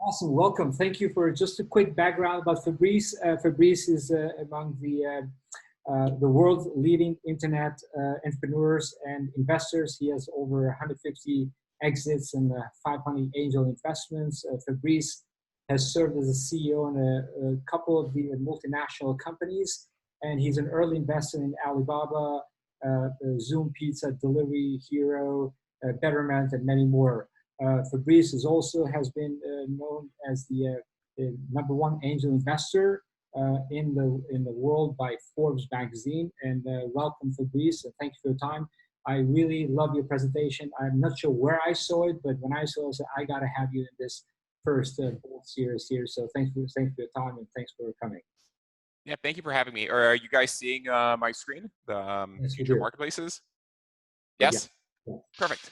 Awesome, welcome. Thank you for just a quick background about Fabrice. Fabrice is among the world's leading internet entrepreneurs and investors. He has over 150 exits and 500 angel investments. Fabrice has served as a CEO in a couple of the multinational companies, and he's an early investor in Alibaba, Zoom Pizza, Delivery Hero, Betterment, and many more. Fabrice is also has been known as the #1 angel investor in the world by Forbes magazine. And welcome, Fabrice, and thank you for your time. I really love your presentation. I'm not sure where I saw it, but when I saw it, I said, I got to have you in this first bold series here. So thank you for your time, and thanks for coming. Yeah, thank you for having me. Are you guys seeing my screen, the Yes, future marketplaces? Yes? Yeah. Perfect.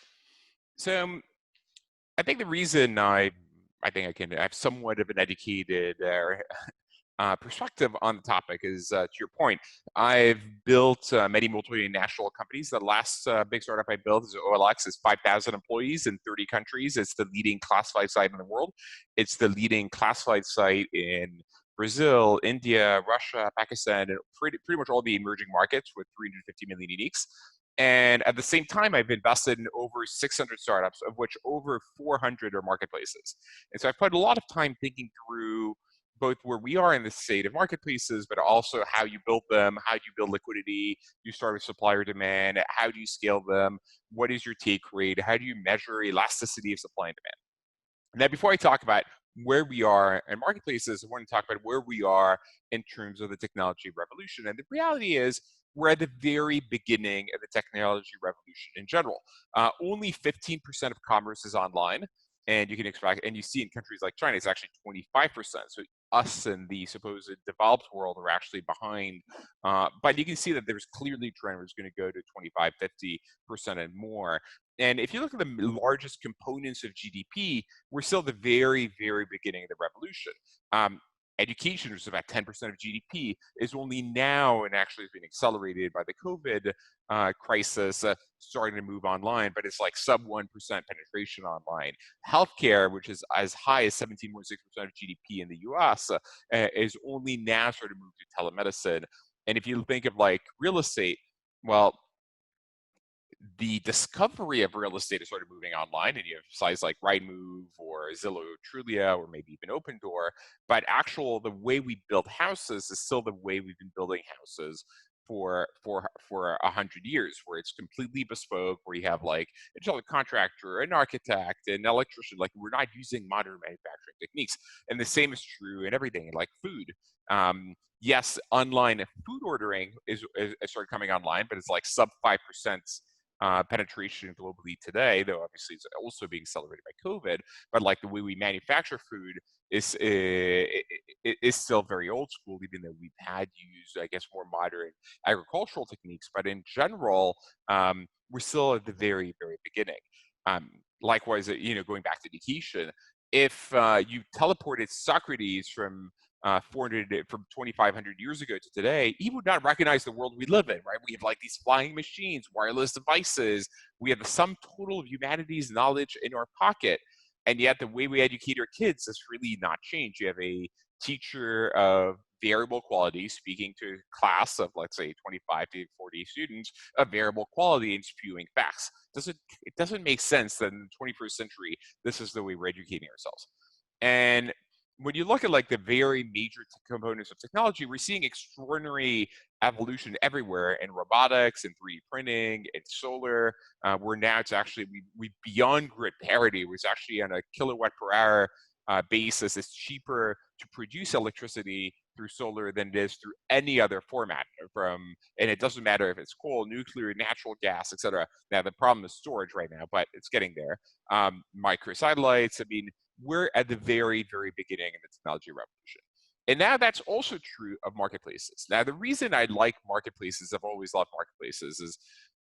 So I think the reason I think I can have somewhat of an educated perspective on the topic is, to your point, I've built many multinational companies. The last big startup I built is OLX. It's 5,000 employees in 30 countries. It's the leading classified site in the world. It's the leading classified site in Brazil, India, Russia, Pakistan, and pretty much all the emerging markets with 350 million uniques. And at the same time, I've invested in over 600 startups, of which over 400 are marketplaces. And so I've put a lot of time thinking through both where we are in the state of marketplaces, but also how you build them, how do you build liquidity, you start with supplier demand, how do you scale them, what is your take rate, how do you measure elasticity of supply and demand. Now, before I talk about where we are in marketplaces, I want to talk about where we are in terms of the technology revolution. And the reality is, we're at the very beginning of the technology revolution in general. Only 15% of commerce is online, and you can expect, and you see in countries like China, it's actually 25%. So us and the supposed developed world are actually behind. But you can see that there's clearly a trend where it's going to go to 25, 50% and more. And if you look at the largest components of GDP, we're still at the very, very beginning of the revolution. Education, which is about 10% of GDP, is only now and actually has been accelerated by the COVID crisis, starting to move online, but it's like sub 1% penetration online. Healthcare, which is as high as 17.6% of GDP in the US, is only now starting to move to telemedicine. And if you think of like real estate, well, the discovery of real estate is sort of moving online, and you have sites like Rightmove or Zillow, Trulia, or maybe even Opendoor. But the way we build houses is still the way we've been building houses for 100 years, where it's completely bespoke, where you have like a general contractor, an architect, an electrician. Like, we're not using modern manufacturing techniques, and the same is true in everything, like food. Yes, online food ordering is started coming online, but it's like sub 5% penetration globally today, though obviously it's also being accelerated by COVID. But like the way we manufacture food is still very old school, even though we've had used, I guess, more modern agricultural techniques. But in general, we're still at the very, very beginning. Likewise, going back to education, if you teleported Socrates from 2,500 years ago to today, he would not recognize the world we live in, right? We have like these flying machines, wireless devices. We have the sum total of humanity's knowledge in our pocket. And yet the way we educate our kids has really not changed. You have a teacher of variable quality speaking to a class of, let's say, 25 to 40 students of variable quality and spewing facts. It doesn't make sense that in the 21st century, this is the way we're educating ourselves. And when you look at like the very major components of technology, we're seeing extraordinary evolution everywhere in robotics and 3D printing and solar. Where now it's actually we beyond grid parity, was actually on a kilowatt per hour basis. It's cheaper to produce electricity through solar than it is through any other format. And it doesn't matter if it's coal, nuclear, natural gas, etc. Now the problem is storage right now, but it's getting there. Microsatellites. I mean, we're at the very, very beginning of the technology revolution. And now that's also true of marketplaces. Now, the reason I like marketplaces, I've always loved marketplaces, is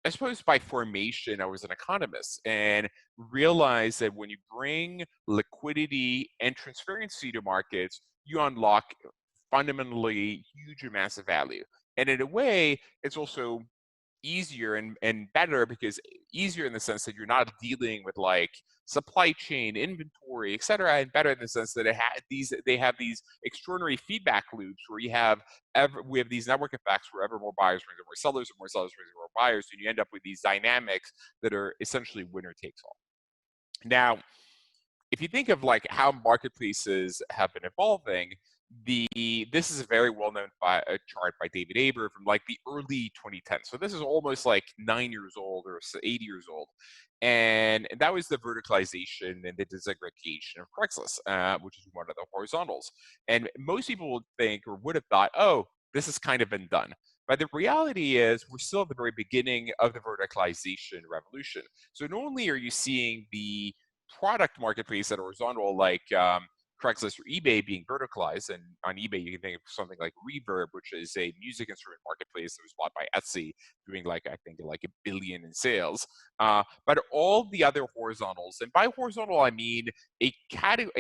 I suppose by formation, I was an economist and realized that when you bring liquidity and transparency to markets, you unlock fundamentally huge amounts of value. And in a way, it's also easier and better, because easier in the sense that you're not dealing with like supply chain, inventory, et cetera, and better in the sense that they have these extraordinary feedback loops where we have these network effects where ever more buyers brings more sellers, and more sellers brings more buyers, and you end up with these dynamics that are essentially winner takes all. Now, if you think of like how marketplaces have been evolving, this is a very well-known chart by David Aber from like the early 2010s. So this is almost like 9 years old or 8 years old, and that was the verticalization and the disaggregation of Craigslist, which is one of the horizontals. And most people would think or would have thought, oh, this has kind of been done. But the reality is, we're still at the very beginning of the verticalization revolution. So not only are you seeing the product marketplace that are horizontal, like Craigslist or eBay being verticalized, and on eBay you can think of something like Reverb, which is a music instrument marketplace that was bought by Etsy, doing like I think like $1 billion in sales. But all the other horizontals, and by horizontal I mean a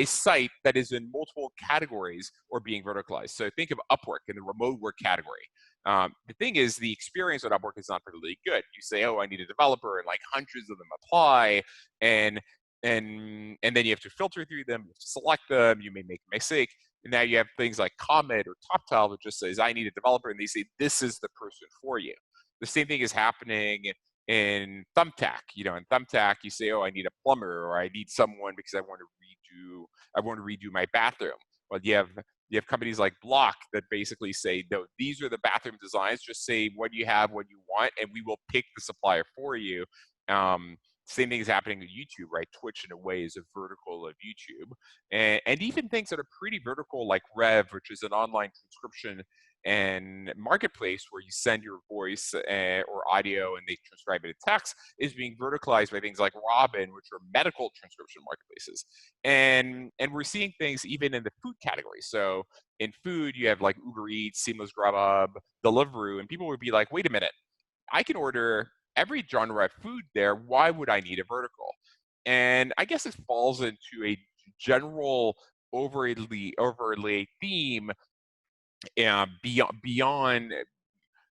site that is in multiple categories or being verticalized. So think of Upwork in the remote work category. The thing is, the experience on Upwork is not particularly good. You say, oh, I need a developer, and like hundreds of them apply, and then you have to filter through them, you have to select them, you may make a mistake, and now you have things like Comment or TopTile that just says, I need a developer, and they say, this is the person for you. The same thing is happening in Thumbtack. You know, in Thumbtack, you say, oh, I need a plumber, or I need someone because I want to redo my bathroom. Well, you have companies like Block that basically say, no, these are the bathroom designs, just say what you have, what you want, and we will pick the supplier for you. Same thing is happening with YouTube, right? Twitch, in a way, is a vertical of YouTube. And even things that are pretty vertical, like Rev, which is an online transcription and marketplace where you send your voice or audio and they transcribe it in text, is being verticalized by things like Robin, which are medical transcription marketplaces. And we're seeing things even in the food category. So in food, you have like Uber Eats, Seamless Grubhub, Deliveroo, and people would be like, wait a minute, I can order every genre of food there. Why would I need a vertical? And I guess it falls into a general overlay theme beyond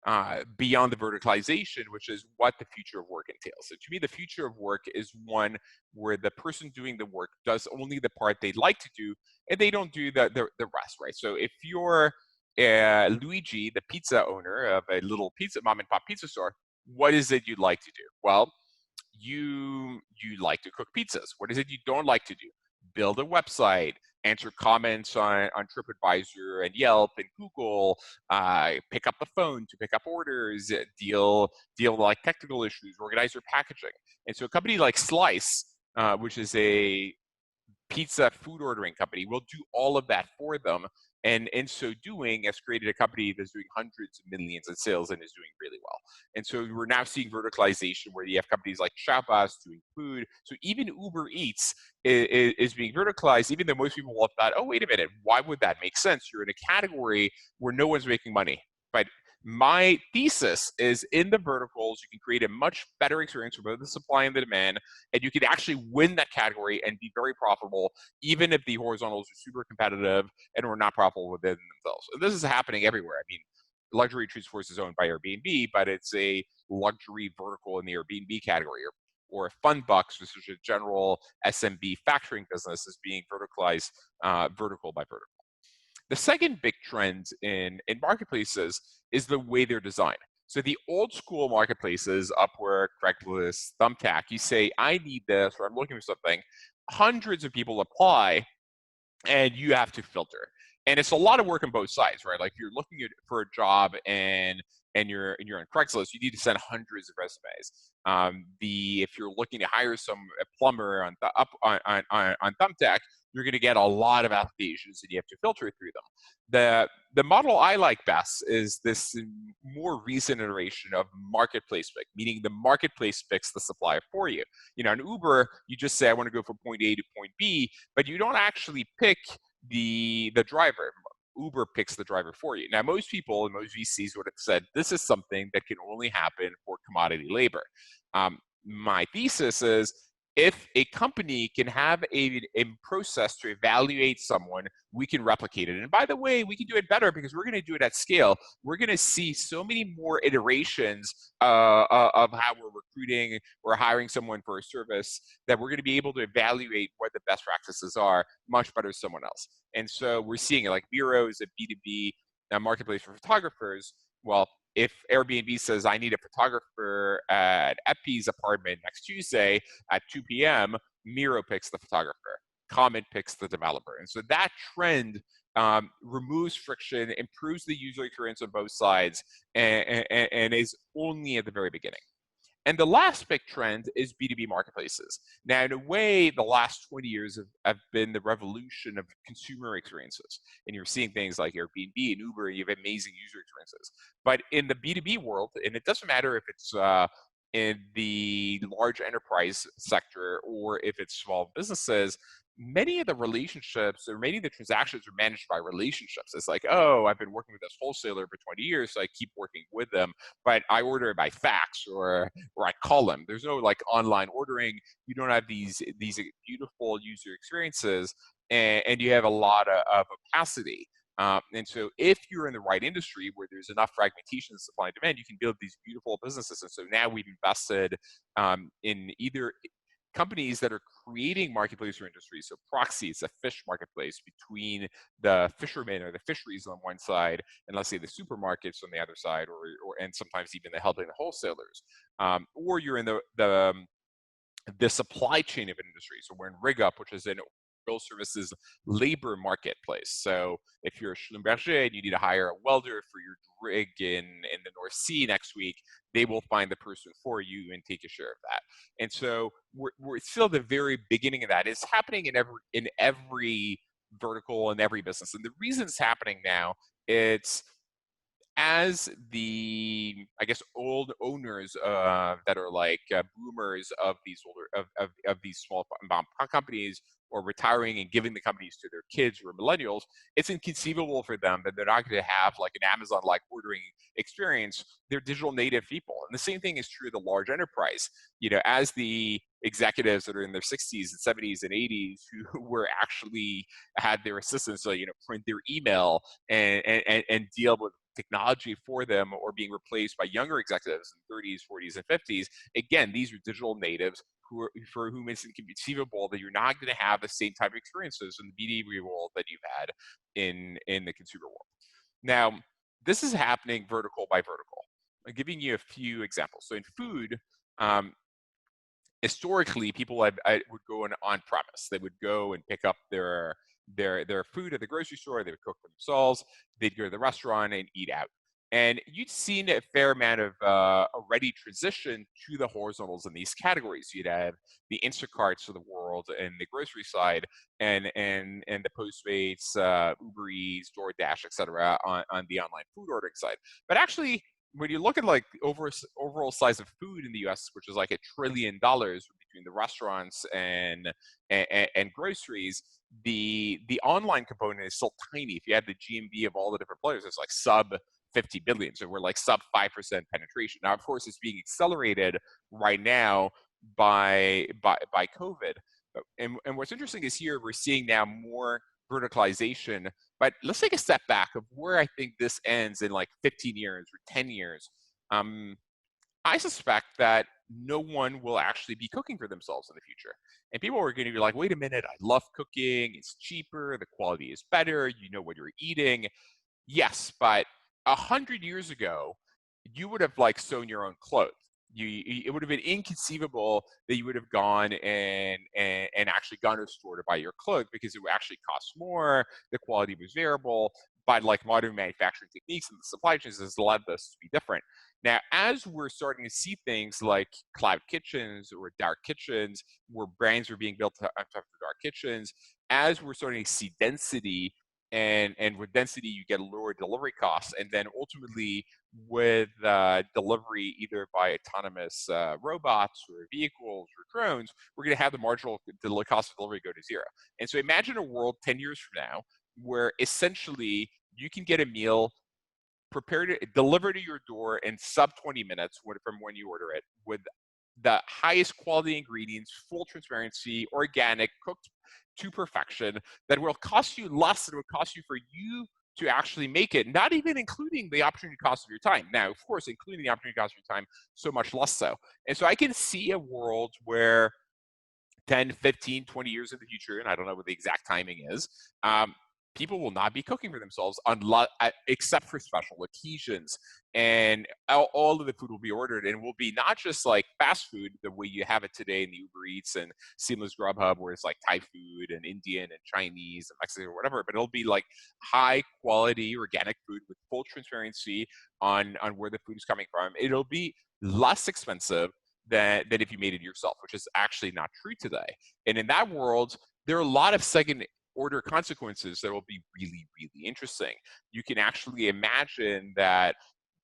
the verticalization, which is what the future of work entails. So to me, the future of work is one where the person doing the work does only the part they'd like to do, and they don't do the rest, right? So if you're Luigi, the pizza owner of a little mom and pop pizza store, what is it you'd like to do? Well, you like to cook pizzas. What is it you don't like to do? Build a website, answer comments on TripAdvisor and Yelp and Google, pick up the phone to pick up orders, deal like technical issues, organize your packaging. And so a company like Slice, which is a pizza food ordering company, will do all of that for them. And in so doing, has created a company that's doing hundreds of millions in sales and is doing really well. And so we're now seeing verticalization where you have companies like Shabazz doing food. So even Uber Eats is being verticalized, even though most people will have thought, oh, wait a minute, why would that make sense? You're in a category where no one's making money. But my thesis is, in the verticals, you can create a much better experience for both the supply and the demand, and you can actually win that category and be very profitable, even if the horizontals are super competitive and are not profitable within themselves. And this is happening everywhere. I mean, luxury treats force is owned by Airbnb, but it's a luxury vertical in the Airbnb category, or Funbucks, which is a general SMB factoring business, is being verticalized vertical by vertical. The second big trend in marketplaces is the way they're designed. So the old school marketplaces, Upwork, Craigslist, Thumbtack, you say, I need this, or I'm looking for something. Hundreds of people apply, and you have to filter. And it's a lot of work on both sides, right? Like, you're looking for a job and you're on Craigslist, you need to send hundreds of resumes. If you're looking to hire a plumber on Thumbtack, you're going to get a lot of applications and you have to filter through them. The model I like best is this more recent iteration of marketplace pick, meaning the marketplace picks the supplier for you. You know, in Uber, you just say, I want to go from point A to point B, but you don't actually pick the driver. Uber picks the driver for you. Now, most people and most VCs would have said, this is something that can only happen for commodity labor. My thesis is, if a company can have a process to evaluate someone, we can replicate it. And by the way, we can do it better because we're going to do it at scale. We're going to see so many more iterations of how we're recruiting or hiring someone for a service that we're going to be able to evaluate what the best practices are much better than someone else. And so we're seeing it like Miro is a B2B marketplace for photographers. Well, if Airbnb says, I need a photographer at Epi's apartment next Tuesday at 2 p.m., Miro picks the photographer, Comment picks the developer. And so that trend removes friction, improves the user experience on both sides, and is only at the very beginning. And the last big trend is B2B marketplaces. Now, in a way, the last 20 years have been the revolution of consumer experiences. And you're seeing things like Airbnb and Uber, and you have amazing user experiences. But in the B2B world, and it doesn't matter if it's in the large enterprise sector or if it's small businesses, many of the relationships or many of the transactions are managed by relationships. It's like, oh, I've been working with this wholesaler for 20 years, so I keep working with them, but I order it by fax or I call them. There's no like online ordering. You don't have these beautiful user experiences, and you have a lot of opacity. And so if you're in the right industry where there's enough fragmentation in supply and demand, you can build these beautiful businesses. And so now we've invested in either companies that are creating marketplace for industries. So Proxy is a fish marketplace between the fishermen or the fisheries on one side, and let's say the supermarkets on the other side, or and sometimes even the helping the wholesalers. Or you're in the supply chain of an industry. So we're in RigUp, which is an oil services labor marketplace. So if you're a Schlumberger and you need to hire a welder for your rig in the North Sea next week, they will find the person for you and take a share of that. And so we're still at the very beginning of that. It's happening in every vertical and every business. And the reason it's happening now, it's as the, I guess, old owners that are like boomers of these older of these small companies or retiring and giving the companies to their kids or millennials, it's inconceivable for them that they're not going to have like an Amazon-like ordering experience. They're digital native people, and the same thing is true of the large enterprise. You know, as the executives that are in their 60s and 70s and 80s who were actually had their assistants, print their email and deal with technology for them, or being replaced by younger executives in 30s, 40s, and 50s. Again, these are digital natives for whom it's inconceivable that you're not going to have the same type of experiences in the B2B world that you've had in the consumer world. Now, this is happening vertical by vertical. I'm giving you a few examples. So in food, historically, people would go on premise. They would go and pick up their food at the grocery store. They would cook for themselves. They'd go to the restaurant and eat out. And you'd seen a fair amount of already transition to the horizontals in these categories. You'd have the Instacarts of the world and the grocery side, and the Postmates, Uber Eats, DoorDash, etc. on the online food ordering side. But actually, when you look at like overall size of food in the U.S., which is like $1 trillion between the restaurants and groceries, the online component is still tiny. If you add the GMV of all the different players, it's like sub 50 billion. So we're like sub 5% penetration. Now, of course, it's being accelerated right now by COVID. And what's interesting is here we're seeing now more verticalization. But let's take a step back of where I think this ends in like 15 years or 10 years. I suspect that no one will actually be cooking for themselves in the future. And people are going to be like, wait a minute, I love cooking. It's cheaper. The quality is better. You know what you're eating. Yes, but 100 years ago, you would have like sewn your own clothes. It would have been inconceivable that you would have gone and actually gone to a store to buy your clothes because it would actually cost more. The quality was variable. But like modern manufacturing techniques and the supply chains has led this to be different. Now, as we're starting to see things like cloud kitchens or dark kitchens, where brands are being built on top of dark kitchens, as we're starting to see density, and with density you get lower delivery costs, and then ultimately with delivery either by autonomous robots or vehicles or drones, we're going to have the marginal cost of delivery go to zero. And so imagine a world 10 years from now where essentially you can get a meal prepared, delivered to your door in sub 20 minutes from when you order it, with the highest quality ingredients, full transparency, organic, cooked to perfection, that will cost you less than it would cost you for you to actually make it, not even including the opportunity cost of your time. Now, of course, including the opportunity cost of your time, so much less so. And so I can see a world where 10, 15, 20 years in the future, and I don't know what the exact timing is, people will not be cooking for themselves except for special occasions. And all of the food will be ordered, and will be not just like fast food, the way you have it today in the Uber Eats and Seamless Grubhub, where it's like Thai food and Indian and Chinese and Mexican or whatever, but it'll be like high quality organic food with full transparency on where the food is coming from. It'll be less expensive than if you made it yourself, which is actually not true today. And in that world, there are a lot of second order consequences that will be really, really interesting. You can actually imagine that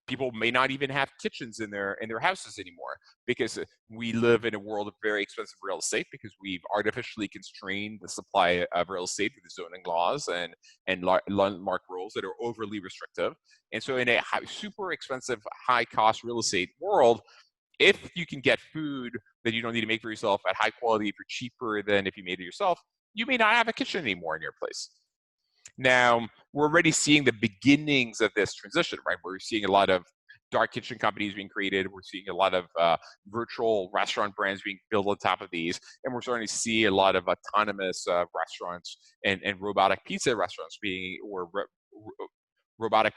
people may not even have kitchens in their houses anymore, because we live in a world of very expensive real estate, because we've artificially constrained the supply of real estate through the zoning laws and landmark rules that are overly restrictive. And so in a super expensive, high cost real estate world, if you can get food that you don't need to make for yourself at high quality for cheaper than if you made it yourself, you may not have a kitchen anymore in your place. Now, we're already seeing the beginnings of this transition, right? We're seeing a lot of dark kitchen companies being created. We're seeing a lot of virtual restaurant brands being built on top of these. And we're starting to see a lot of autonomous restaurants and robotic pizza restaurants robotic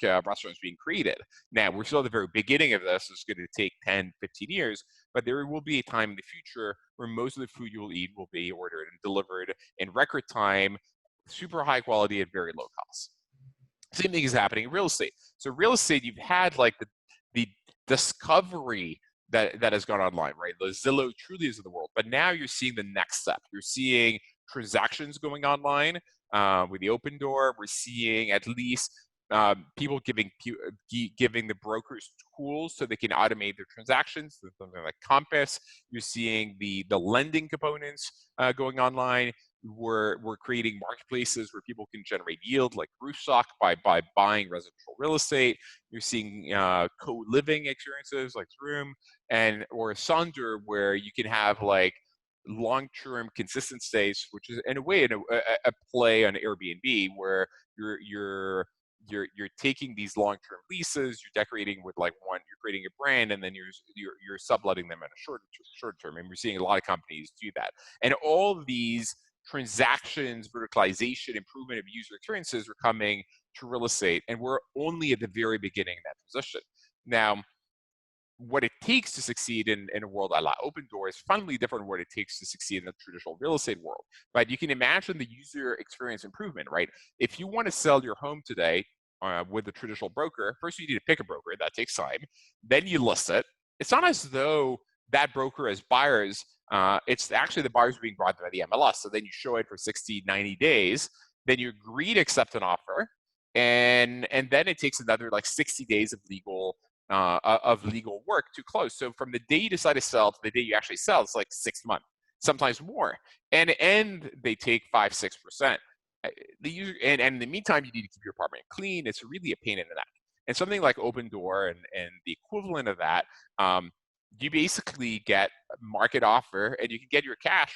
restaurants being created. Now, we're still at the very beginning of this. It's going to take 10, 15 years, but there will be a time in the future where most of the food you will eat will be ordered and delivered in record time, super high quality at very low cost. Same thing is happening in real estate. So real estate, you've had like the discovery that has gone online, right? The Zillow Trulies of the world, but now you're seeing the next step. You're seeing transactions going online with the Opendoor. We're seeing at least people giving the brokers tools so they can automate their transactions, something like Compass. You're seeing the lending components going online. We're creating marketplaces where people can generate yield, like Roofstock, by buying residential real estate. You're seeing co-living experiences like Room or Sonder, where you can have like long-term consistent stays, which is in a way a play on Airbnb, where you're taking these long-term leases, you're decorating with like you're creating a brand, and then you're subletting them at a short term. And we're seeing a lot of companies do that. And all of these transactions, verticalization, improvement of user experiences are coming to real estate, and we're only at the very beginning of that transition. Now, what it takes to succeed in a world a la Opendoor is fundamentally different than what it takes to succeed in the traditional real estate world. But you can imagine the user experience improvement, right? If you want to sell your home today with a traditional broker, first you need to pick a broker. That takes time. Then you list it. It's not as though that broker has buyers. It's actually the buyers being brought by the MLS. So then you show it for 60, 90 days. Then you agree to accept an offer. And then it takes another like 60 days of legal work to close. So from the day you decide to sell to the day you actually sell, it's like 6 months, sometimes more. And they take 5-6%. The user and in the meantime, you need to keep your apartment clean. It's really a pain in the neck. And something like Opendoor and the equivalent of that, you basically get a market offer, and you can get your cash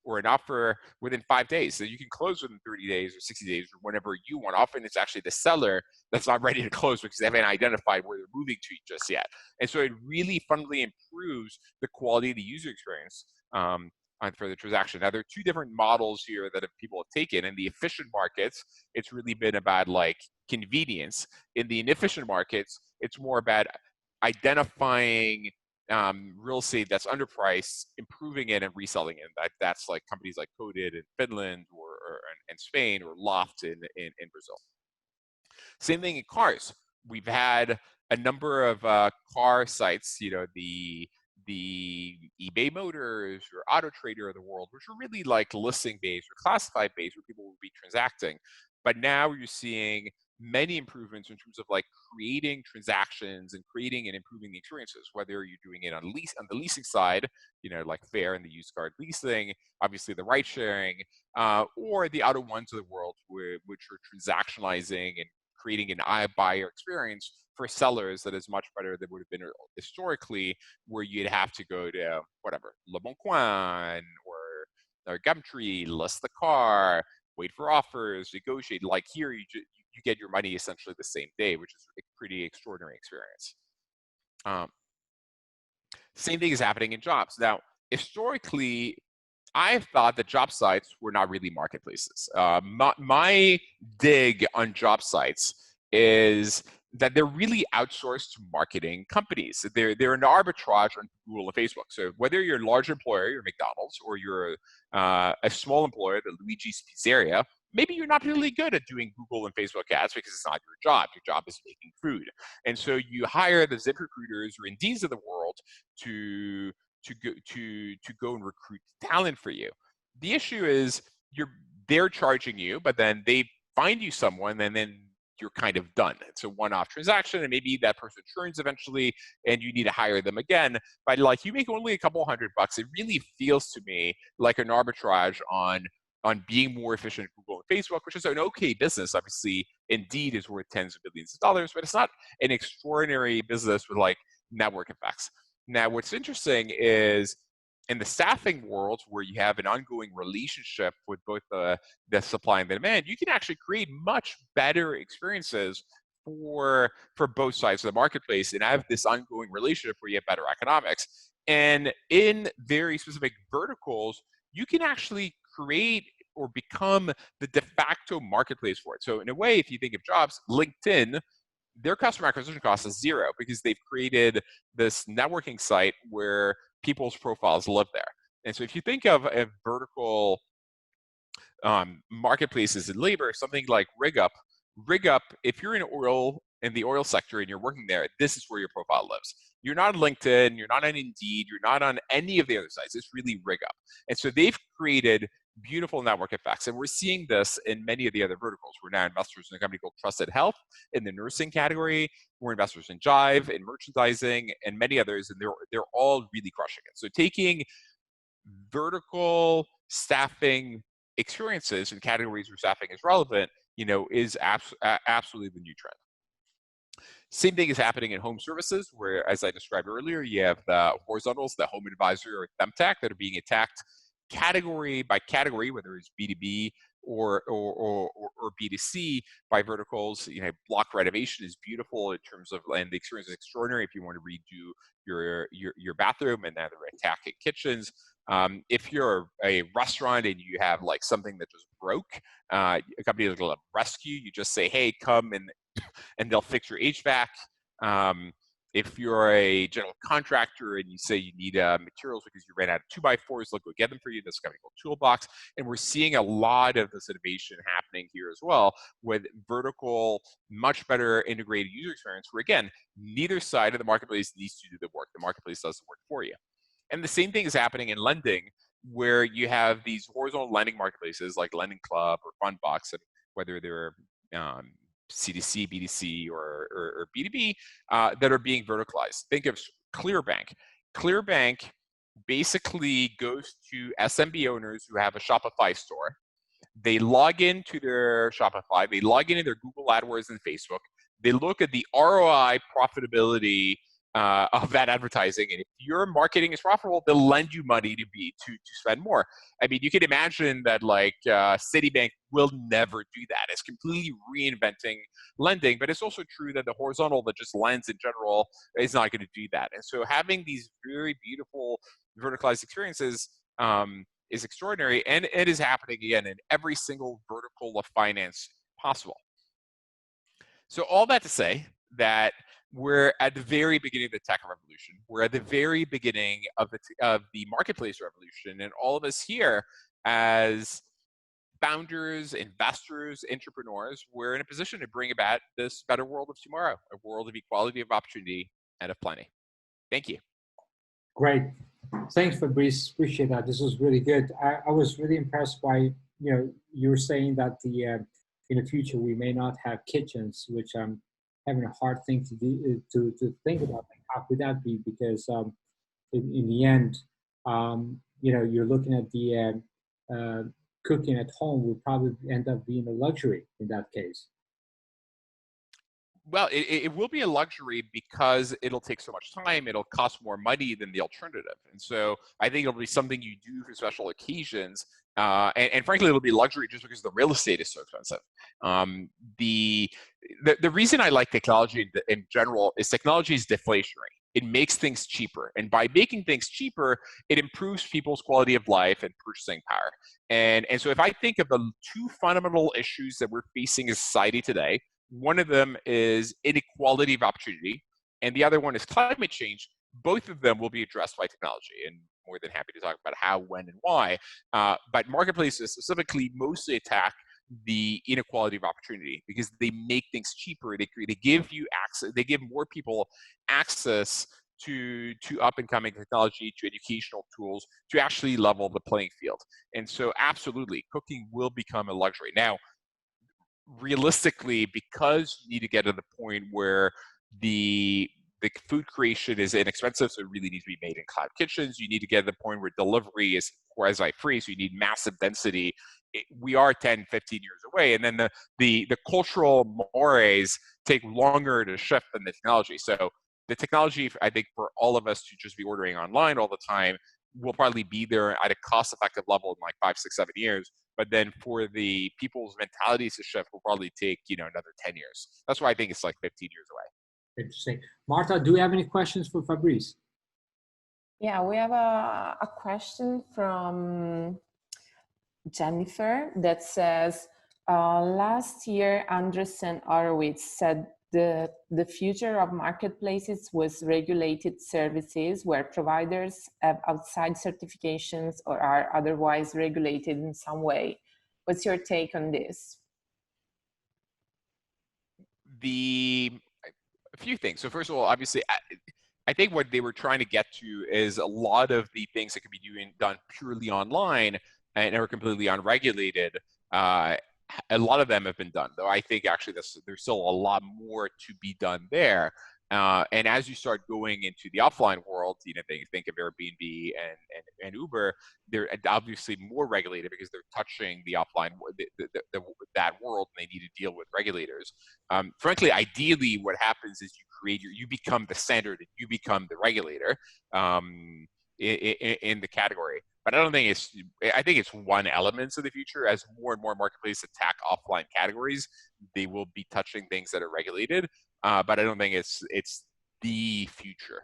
or an offer within 5 days. So you can close within 30 days or 60 days or whenever you want. Often it's actually the seller that's not ready to close because they haven't identified where they're moving to just yet. And so it really fundamentally improves the quality of the user experience for the transaction. Now, there are two different models here that people have taken. In the efficient markets, it's really been about like convenience. In the inefficient markets, it's more about identifying real estate that's underpriced, improving it, and reselling it. That's like companies like Coded in Finland or in Spain, or Loft in Brazil. Same thing in cars. We've had a number of car sites, the eBay Motors or Auto Trader of the world, which are really like listing based or classified based, where people will be transacting. But now you're seeing many improvements in terms of like creating transactions and creating and improving the experiences, whether you're doing it on the leasing side, like Fair and the used car leasing, obviously the ride sharing, or the AutoOnes of the world, which are transactionalizing and creating an buyer experience for sellers that is much better than would have been historically, where you'd have to go to whatever, Le Bon Coin or Gumtree, list the car, wait for offers, negotiate. Like here, you get your money essentially the same day, which is a pretty extraordinary experience. Same thing is happening in jobs. Now, historically, I've thought that job sites were not really marketplaces. My dig on job sites is that they're really outsourced to marketing companies. They're an arbitrage on Google and Facebook. So whether you're a large employer, you're McDonald's, or you're a small employer, the Luigi's Pizzeria, maybe you're not really good at doing Google and Facebook ads because it's not your job. Your job is making food. And so you hire the ZipRecruiters or Indeeds of the world to go and recruit talent for you. The issue is they're charging you, but then they find you someone, and then you're kind of done. It's a one-off transaction, and maybe that person churns eventually, and you need to hire them again. But like you make only a couple $100. It really feels to me like an arbitrage on being more efficient at Google and Facebook, which is an okay business. Obviously, Indeed is worth tens of billions of dollars, but it's not an extraordinary business with like network effects. Now, what's interesting is in the staffing world, where you have an ongoing relationship with both the supply and the demand, you can actually create much better experiences for both sides of the marketplace and have this ongoing relationship where you have better economics. And in very specific verticals, you can actually create or become the de facto marketplace for it. So in a way, if you think of jobs, LinkedIn, their customer acquisition cost is zero because they've created this networking site where people's profiles live there. And so if you think of vertical marketplaces in labor, something like RigUp, if you're in the oil sector and you're working there, this is where your profile lives. You're not on LinkedIn, you're not on Indeed, you're not on any of the other sites. It's really RigUp. And so they've created beautiful network effects. And we're seeing this in many of the other verticals. We're now investors in a company called Trusted Health in the nursing category. We're investors in Jive, in merchandising, and many others, and they're all really crushing it. So taking vertical staffing experiences in categories where staffing is relevant, is absolutely the new trend. Same thing is happening in home services, where, as I described earlier, you have the horizontals, the home advisor or Thumbtack, that are being attacked category by category, whether it's B2B or B2C by verticals. Block renovation is beautiful in terms of, and the experience is extraordinary if you want to redo your bathroom, and now they're attacking kitchens. If you're a restaurant and you have like something that just broke, a company like Rescue, you just say, hey, come and they'll fix your HVAC. If you're a general contractor and you say you need materials because you ran out of 2x4s, they'll go get them for you. That's a company called Toolbox. And we're seeing a lot of this innovation happening here as well, with vertical, much better integrated user experience, where again, neither side of the marketplace needs to do the work. The marketplace does the work for you. And the same thing is happening in lending, where you have these horizontal lending marketplaces like Lending Club or Fundbox, and whether they're C2C, B2C, or B2B, that are being verticalized. Think of ClearBank. ClearBank basically goes to SMB owners who have a Shopify store. They log into their Shopify, they log into their Google AdWords and Facebook. They look at the ROI profitability of that advertising, and if your marketing is profitable, they'll lend you money to spend more. I mean, you can imagine that like Citibank will never do that. It's completely reinventing lending, but it's also true that the horizontal that just lends in general is not going to do that. And so having these very beautiful verticalized experiences is extraordinary, and it is happening again in every single vertical of finance possible. So all that to say that we're at the very beginning of the tech revolution. We're at the very beginning of the marketplace revolution, and all of us here as founders, investors, entrepreneurs, we're in a position to bring about this better world of tomorrow, a world of equality, of opportunity, and of plenty. Thank you. Great. Thanks, Fabrice. Appreciate that. This was really good. I was really impressed by, you were saying that in the future we may not have kitchens, which I'm having a hard thing to think about. Like, how could that be? Because in the end, you're looking at the cooking at home will probably end up being a luxury in that case. Well, it will be a luxury because it'll take so much time. It'll cost more money than the alternative. And so I think it'll be something you do for special occasions. And frankly, it'll be luxury just because the real estate is so expensive. Um, the, the reason I like technology in general is technology is deflationary. It makes things cheaper. And by making things cheaper, it improves people's quality of life and purchasing power. And so if I think of the two fundamental issues that we're facing as society today, one of them is inequality of opportunity, and the other one is climate change. Both of them will be addressed by technology, and more than happy to talk about how, when, and why. But marketplaces specifically mostly attack the inequality of opportunity because they make things cheaper. They give you access. They give more people access to up and coming technology, to educational tools, to actually level the playing field. And so, absolutely, cooking will become a luxury now. Realistically, because you need to get to the point where the food creation is inexpensive, so it really needs to be made in cloud kitchens. You need to get to the point where delivery is quasi-free, so you need massive density. We are 10, 15 years away, and then the cultural mores take longer to shift than the technology. So the technology, I think, for all of us to just be ordering online all the time will probably be there at a cost-effective level in like 5, 6, 7 years. But then for the people's mentalities to shift will probably take, another 10 years. That's why I think it's like 15 years away. Interesting. Marta, do you have any questions for Fabrice? Yeah, we have a question from Jennifer that says, last year, Andreessen Horowitz said the future of marketplaces was regulated services where providers have outside certifications or are otherwise regulated in some way. What's your take on this? A few things. So first of all, obviously, I think what they were trying to get to is a lot of the things that could be done purely online and are completely unregulated. A lot of them have been done, though I think actually there's still a lot more to be done there. And as you start going into the offline world, think of Airbnb and Uber, they're obviously more regulated because they're touching the offline that world, and they need to deal with regulators. Frankly, ideally, what happens is you become the standard and you become the regulator in the category. But I think it's one element of the future. As more and more marketplaces attack offline categories, they will be touching things that are regulated. But I don't think it's the future.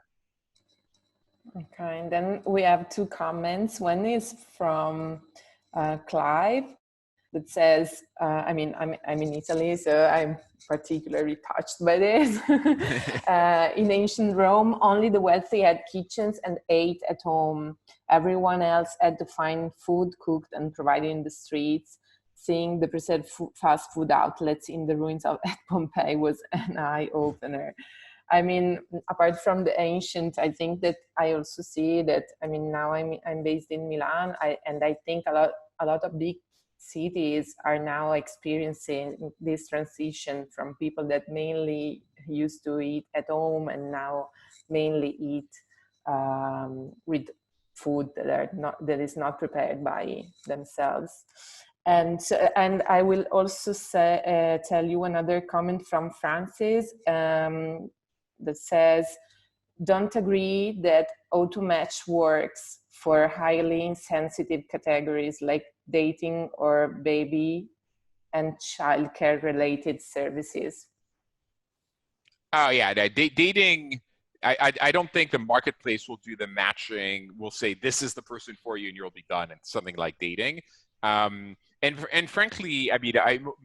Okay, and then we have two comments. One is from Clive that says, I'm in Italy, so I'm particularly touched by this. In ancient Rome, only the wealthy had kitchens and ate at home. Everyone else had to find food cooked and provided in the streets. Seeing the preserved fast food outlets in the ruins of Pompeii was an eye-opener. I mean, apart from the ancient, I think that I also see that, now I'm based in Milan, and I think a lot of big cities are now experiencing this transition from people that mainly used to eat at home and now mainly eat with food that is not prepared by themselves. And I will also tell you another comment from Francis that says, don't agree that auto-match works for highly sensitive categories like dating or baby and childcare related services. Oh yeah, dating. I don't think the marketplace will do the matching. We'll say this is the person for you, and you'll be done. And something like dating. And frankly,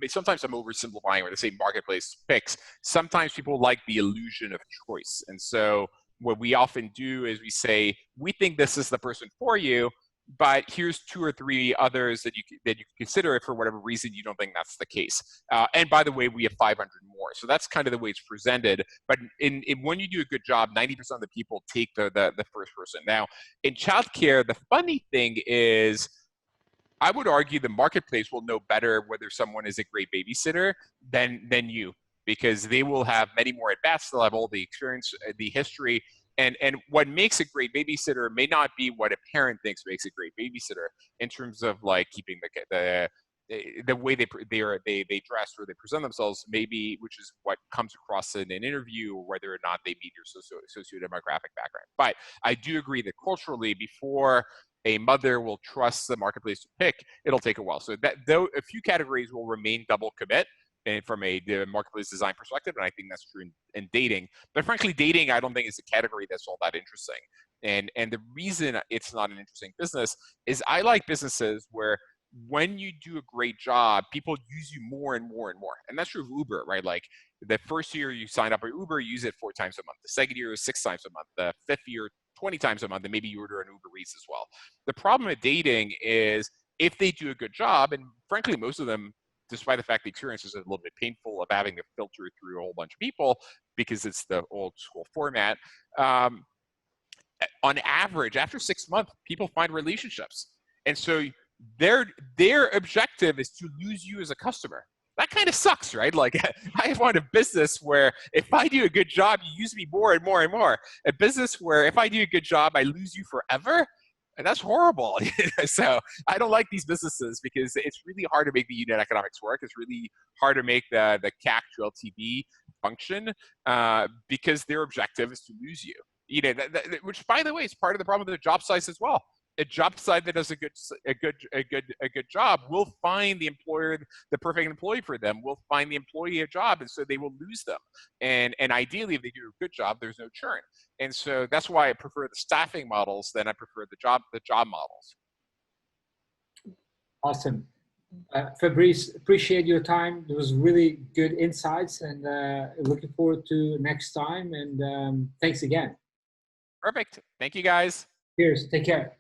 sometimes I'm oversimplifying when I say marketplace picks. Sometimes people like the illusion of choice, and so what we often do is we say we think this is the person for you, but here's 2 or 3 others that you can consider if for whatever reason you don't think that's the case. And by the way, we have 500 more. So that's kind of the way it's presented. But when you do a good job, 90% of the people take the first person. Now, in childcare, the funny thing is, I would argue the marketplace will know better whether someone is a great babysitter than you, because they will have many more advanced level, the experience, the history, and what makes a great babysitter may not be what a parent thinks makes a great babysitter in terms of like keeping the way they dress or they present themselves, maybe, which is what comes across in an interview, or whether or not they meet your socio-demographic background. But I do agree that culturally, before a mother will trust the marketplace to pick, it'll take a while. So that though a few categories will remain double commit, and from the marketplace design perspective, and I think that's true in dating. But frankly, dating, I don't think is a category that's all that interesting. And the reason it's not an interesting business is I like businesses where when you do a great job, people use you more and more and more. And that's true of Uber, right? Like the first year you sign up for Uber, you use it 4 times a month. The second year is 6 times a month. The fifth year, 20 times a month, and maybe you order an Uber Eats as well. The problem with dating is if they do a good job, and frankly, most of them, despite the fact the experience is a little bit painful of having to filter through a whole bunch of people because it's the old school format, on average, after 6 months, people find relationships. And so their objective is to lose you as a customer. That kind of sucks, right? Like I want a business where if I do a good job, you use me more and more and more. A business where if I do a good job, I lose you forever. And that's horrible. So I don't like these businesses because it's really hard to make the unit economics work. It's really hard to make the CAC to LTV function because their objective is to lose you. Which, by the way, is part of the problem with the job sites as well. A job site that does a good job will find the employer, the perfect employee for them, will find the employee a job, and so they will lose them. And ideally, if they do a good job, there's no churn. And so that's why I prefer the staffing models than I prefer the job models. Awesome. Fabrice, appreciate your time. It was really good insights, and looking forward to next time. And thanks again. Perfect. Thank you, guys. Cheers. Take care.